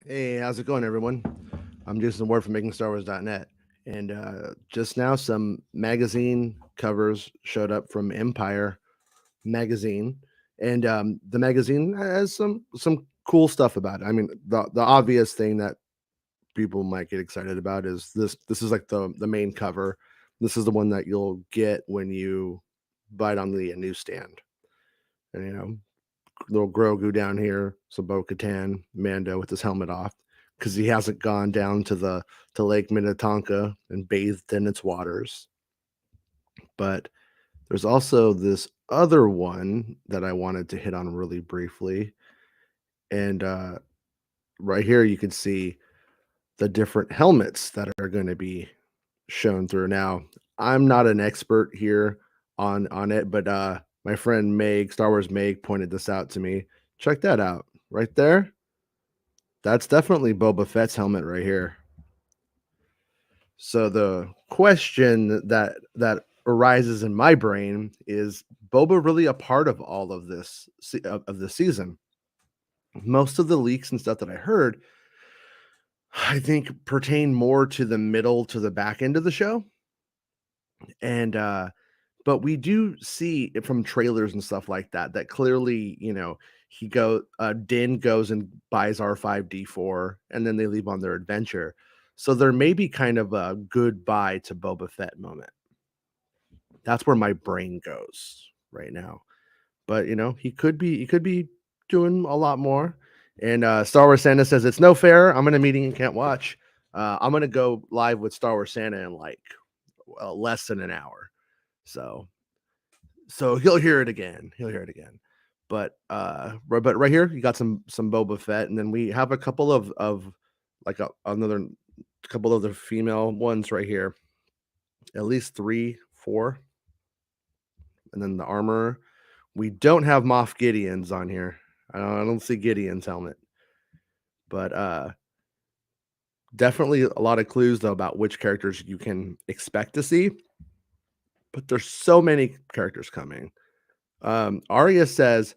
Hey, how's it going, everyone? I'm Jason Ward from MakingStarWars.net. And just now, some magazine covers showed up from Empire magazine. And the magazine has some cool stuff about it. I mean, the obvious thing that people might get excited about is this is like the main cover. This is the one that you'll get when you buy it on the newsstand. And little Grogu down here, some Bo-Katan, Mando with his helmet off, because he hasn't gone down to Lake Minnetonka and bathed in its waters. But there's also this other one that I wanted to hit on really briefly. And right here you can see the different helmets that are going to be shown through. Now, I'm not an expert here on it, but my friend Meg, Star Wars Meg, pointed this out to me. Check that out right there. That's definitely Boba Fett's helmet right here. So the question that arises in my brain is Boba really a part of all of this of the season? Most of the leaks and stuff that I heard, I think, pertain more to the middle to the back end of the show. And but we do see it from trailers and stuff like that clearly, Din goes and buys R5D4 and then they leave on their adventure. So there may be kind of a goodbye to Boba Fett moment. That's where my brain goes right now. But he could be doing a lot more. And Star Wars Santa says it's no fair. I'm in a meeting and can't watch. I'm gonna go live with Star Wars Santa in like less than an hour. So he'll hear it again. But right here you got some Boba Fett, and then we have a couple of like another couple of the female ones right here. At least 3, 4. And then the armor. We don't have Moff Gideon's on here. I don't see Gideon's helmet. But definitely a lot of clues though about which characters you can expect to see. But there's so many characters coming. Arya says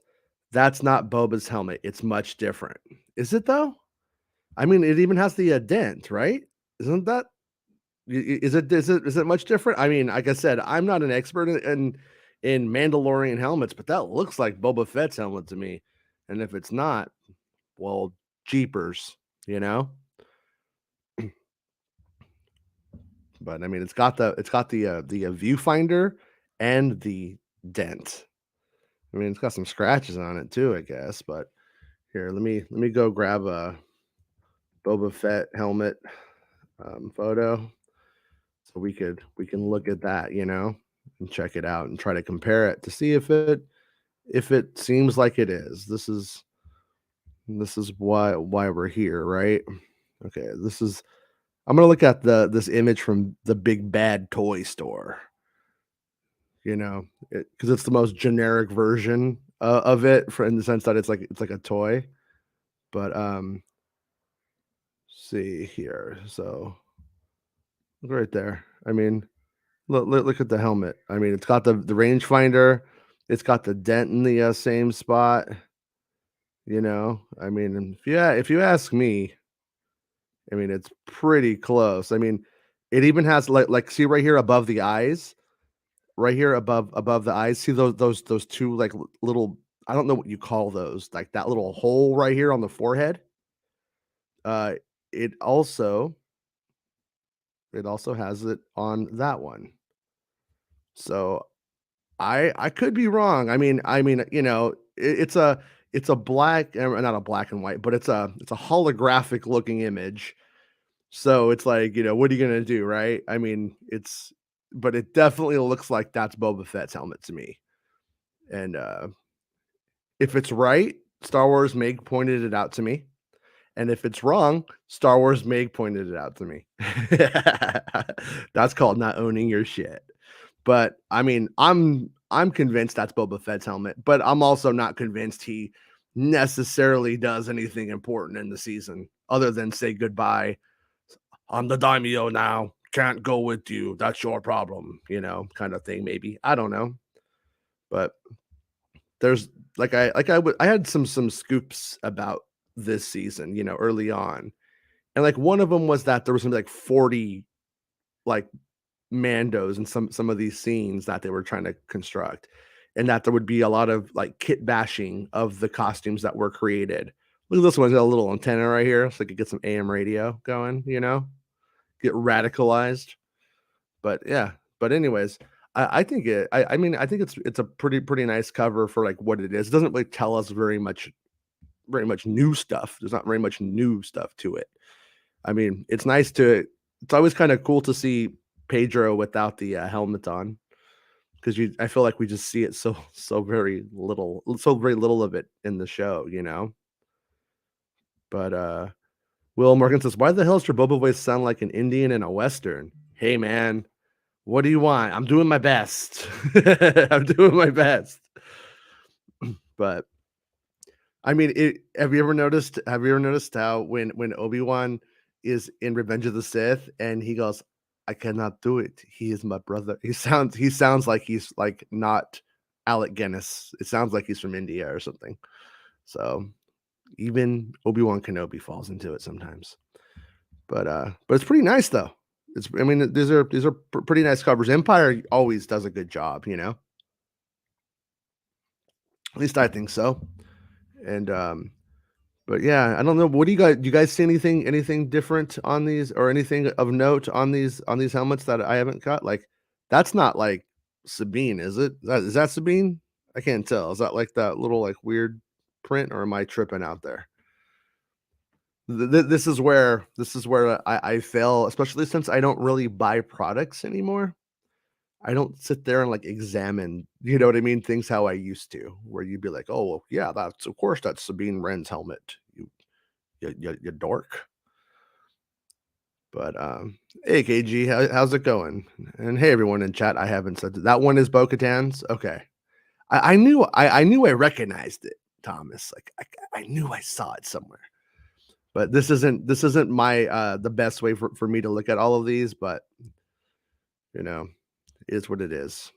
that's not Boba's helmet. It's much different. Is it though? I mean, it even has the dent, right? Isn't that? Is it much different? I mean, like I said, I'm not an expert in Mandalorian helmets, but that looks like Boba Fett's helmet to me. And if it's not, well, jeepers, you know. But I mean, it's got the viewfinder and the dent. I mean, it's got some scratches on it too, I guess. But here, let me go grab a Boba Fett helmet photo, so we can look at that, and check it out and try to compare it to see if it seems like it is. This is why we're here, right? Okay, I'm gonna look at this image from the Big Bad Toy Store. Because it's the most generic version of it, in the sense that it's like a toy. But see here, so right there. I mean, look at the helmet. I mean, it's got the rangefinder. It's got the dent in the same spot. I mean, if you ask me, I mean, it's pretty close. I mean, it even has like see right here above the eyes, right here above the eyes. See those two like little, I don't know what you call those, like that little hole right here on the forehead. Uh, it also has it on that one. So I could be wrong. It's a black, not a black and white, but it's a holographic looking image. So it's like, what are you gonna do, right? I mean, but it definitely looks like that's Boba Fett's helmet to me. And if it's right, Star Wars Meg pointed it out to me. And if it's wrong, Star Wars Meg pointed it out to me. That's called not owning your shit. But I mean, I'm convinced that's Boba Fett's helmet, but I'm also not convinced he necessarily does anything important in the season other than say goodbye. I'm the daimyo now. can't go with you. That's your problem, kind of thing, maybe. I don't know. But there's I had some scoops about this season, early on. And like one of them was that there was gonna be like 40 like Mandos in some of these scenes that they were trying to construct, and that there would be a lot of like kit bashing of the costumes that were created. Look at this one, got a little antenna right here, so I could get some AM radio going, get radicalized. But yeah, but anyways, I think I mean I think it's a pretty nice cover for like what it is. It doesn't really tell us very much new stuff. There's not very much new stuff to it. I mean, it's always kind of cool to see Pedro without the helmet on, because you I feel like we just see it so very little of it in the show. But Will Morgan says, "Why the hell does your Boba voice sound like an Indian in a Western?" Hey man, what do you want? I'm doing my best. I'm doing my best. But I mean, have you ever noticed how when Obi-Wan is in Revenge of the Sith and he goes, "I cannot do it. He is my brother." He sounds like he's like not Alec Guinness. It sounds like he's from India or something. So even Obi-Wan Kenobi falls into it sometimes. But it's pretty nice though. I mean, these are pretty nice covers. Empire always does a good job, At least I think so. And But yeah, I don't know. Do you guys see anything different on these, or anything of note on these helmets that I haven't got? Like, that's not like Sabine, is it? Is that Sabine? I can't tell. Is that like that little like weird print, or am I tripping out there? This is where I fail, especially since I don't really buy products anymore. I don't sit there and like examine, you know what I mean, things how I used to, where you'd be like, oh well, yeah, that's Sabine Wren's helmet. You dork. But hey KG, how's it going? And hey everyone in chat, I haven't said that one is Bo-Katan's. Okay, I knew I recognized it, Thomas. Like I knew I saw it somewhere. But this isn't my the best way for me to look at all of these, but you know, it's what it is.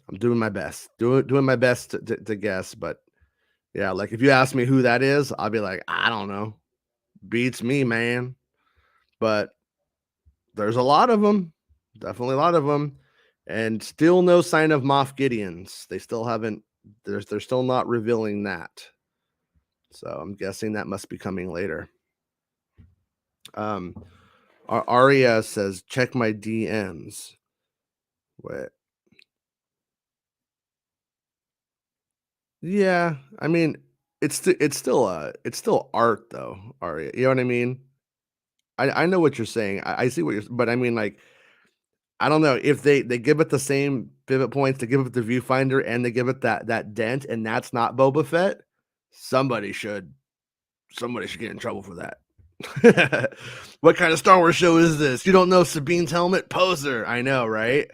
I'm doing my best, doing my best to guess. But yeah, like if you ask me who that is, I'll be like, I don't know. Beats me, man. But there's a lot of them, definitely a lot of them, and still no sign of Moff Gideon's. They still haven't. They're still not revealing that. So I'm guessing that must be coming later. Um, Aria says, check my DMs. Wait. Yeah, I mean, it's still art though, Aria. You know what I mean? I know what you're saying. I see what you're, but I mean, like, I don't know if they give it the same pivot points, they give it the viewfinder, and they give it that dent, and that's not Boba Fett. Somebody should somebody should get in trouble for that. What kind of Star Wars show is this? You don't know Sabine's helmet? Poser. I know, right?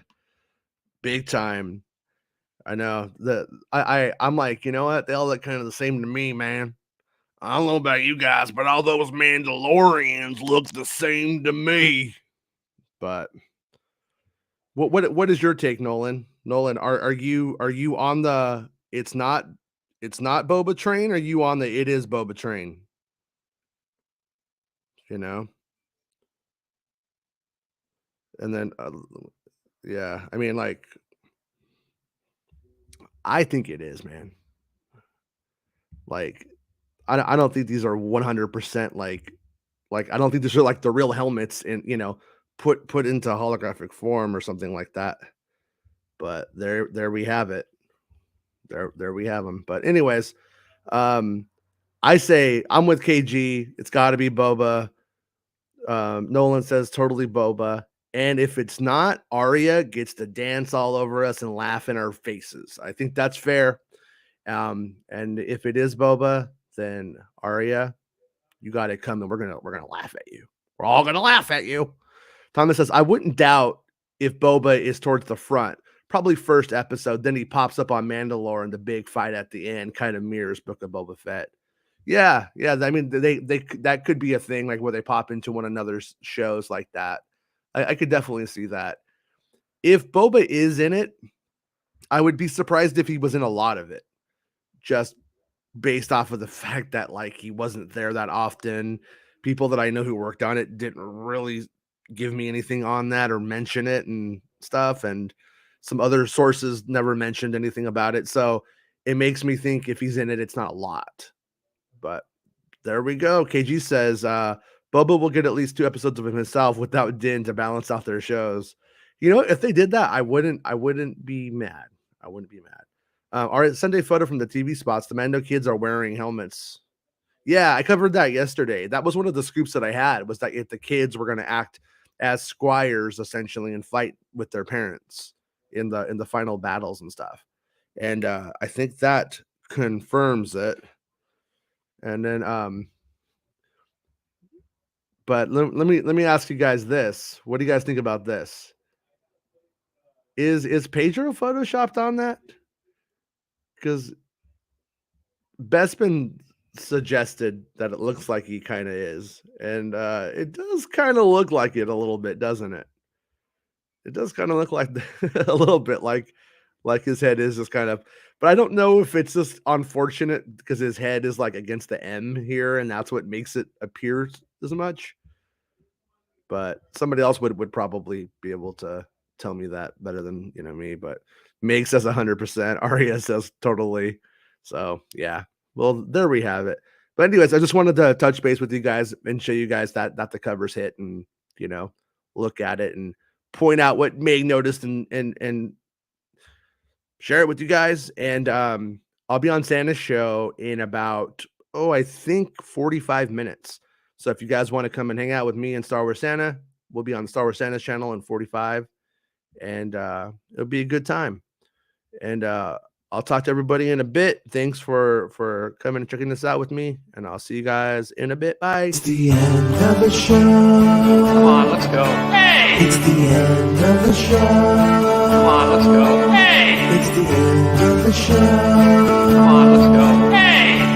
Big time. I know. I'm like, you know what? They all look kind of the same to me, man. I don't know about you guys, but all those Mandalorians look the same to me. But what is your take, Nolan? Nolan, are you on the it's not Boba train, or are you on the it is Boba train? You know? And then yeah, I mean, like, I think it is, man. Like, I don't think these are 100% like I don't think these are like the real helmets in, put into holographic form or something like that. But there we have it. There we have them. But anyways, um I say I'm with KG. It's got to be Boba. Nolan says totally Boba. And if it's not, Arya gets to dance all over us and laugh in our faces. I think that's fair. And if it is Boba, then Arya, you got it coming. We're gonna laugh at you. We're all gonna laugh at you. Thomas says, I wouldn't doubt if Boba is towards the front. Probably first episode. Then he pops up on Mandalore, and the big fight at the end kind of mirrors Book of Boba Fett. Yeah, yeah. I mean, they that could be a thing, like where they pop into one another's shows like that. I could definitely see that. If Boba is in it, I would be surprised if he was in a lot of it, just based off of the fact that like he wasn't there that often. People that I know who worked on it didn't really give me anything on that or mention it and stuff, and some other sources never mentioned anything about it. So it makes me think if he's in it, it's not a lot. But there we go. KG says Boba will get at least 2 episodes of himself without Din to balance out their shows. You know, if they did that, I wouldn't be mad. I wouldn't be mad. All right, Sunday photo from the TV spots. The Mando kids are wearing helmets. Yeah, I covered that yesterday. That was one of the scoops that I had, was that if the kids were going to act as squires essentially and fight with their parents in the final battles and stuff. And I think that confirms it. And then but let me ask you guys this. What do you guys think about this? Is Pedro photoshopped on that? Because Bespin suggested that it looks like he kind of is, and it does kind of look like it a little bit, doesn't it? It does kind of look like a little bit like his head is just kind of, but I don't know if it's just unfortunate because his head is like against the M here, and that's what makes it appear as much. But somebody else would probably be able to tell me that better than me. But Meg says 100%. Aria says totally. So yeah. Well, there we have it. But anyways, I just wanted to touch base with you guys and show you guys that the covers hit, and look at it and point out what Meg noticed and share it with you guys. And I'll be on Santa's show in about I think 45 minutes. So if you guys want to come and hang out with me and Star Wars Santa, we'll be on the Star Wars Santa's channel in 45, and it'll be a good time. And I'll talk to everybody in a bit. Thanks for coming and checking this out with me, and I'll see you guys in a bit. Bye. It's the end of the show. Come on, let's go. Hey! It's the end of the show. Come on, let's go. Hey! It's the end of the show. Come on, let's go. Hey!